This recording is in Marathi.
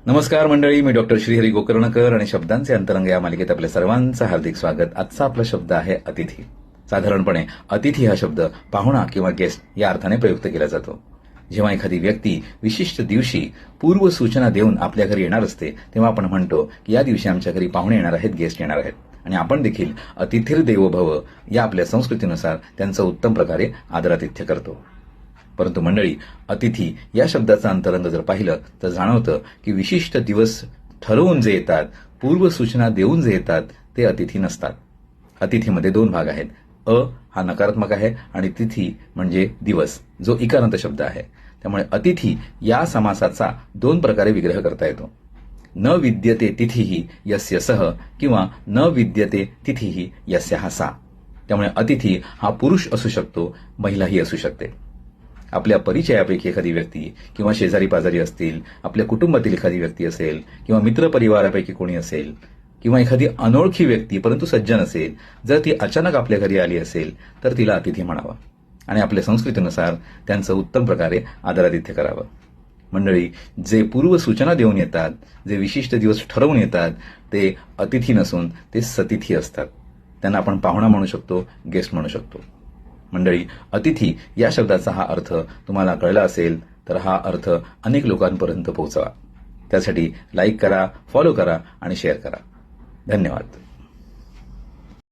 नमस्कार मंडळी, मी डॉक्टर श्रीहरी गोकर्णकर आणि शब्दांचे अंतरंग या मालिकेत आपल्या सर्वांचं हार्दिक स्वागत. आजचा आपला शब्द आहे अतिथी. साधारणपणे अतिथी हा शब्द पाहुणा किंवा गेस्ट या अर्थाने प्रयुक्त केला जातो. जेव्हा एखादी व्यक्ती विशिष्ट दिवशी पूर्व सूचना देऊन आपल्या घरी येणार असते तेव्हा आपण म्हणतो की या दिवशी आमच्या घरी पाहुणे येणार आहेत, गेस्ट येणार आहेत. आणि आपण देखील अतिथीर देवो भव या आपल्या संस्कृतीनुसार त्यांचं उत्तम प्रकारे आदरातिथ्य करतो. परंतु मंडळी, अतिथी या शब्दाचं अंतरंग जर पाहिलं तर जाणवतं की विशिष्ट दिवस ठरवून जे येतात, पूर्व सूचना देऊन जे येतात ते अतिथी नसतात. अतिथीमध्ये दोन भाग आहेत. हा नकारात्मक आहे आणि तिथी म्हणजे दिवस जो इकारांत शब्द आहे. त्यामुळे अतिथी या समासाचा दोन प्रकारे विग्रह करता येतो. न विद्यते तिथीही यस्य सह किंवा न विद्यते तिथीही यस्याः सा. त्यामुळे अतिथी हा पुरुष असू शकतो, महिलाही असू शकते. आपल्या परिचयापैकी एखादी व्यक्ती किंवा शेजारी पाजारी असतील, आपल्या कुटुंबातील एखादी व्यक्ती असेल किंवा मित्रपरिवारापैकी कोणी असेल किंवा एखादी अनोळखी व्यक्ती परंतु सज्जन असेल, जर ती अचानक आपल्या घरी आली असेल तर तिला अतिथी म्हणावं आणि आपल्या संस्कृतीनुसार त्यांचं उत्तम प्रकारे आदरातिथ्य करावं. मंडळी, जे पूर्व सूचना देऊन येतात, जे विशिष्ट दिवस ठरवून येतात ते अतिथी नसून ते सतिथी असतात. त्यांना आपण पाहुणा म्हणू शकतो, गेस्ट म्हणू शकतो. मंडळी, अतिथी या शब्दाचा हा अर्थ तुम्हाला कळला असेल तर हा अर्थ अनेक लोकांपर्यंत पोहोचवा. त्यासाठी लाईक करा, फॉलो करा आणि शेअर करा. धन्यवाद.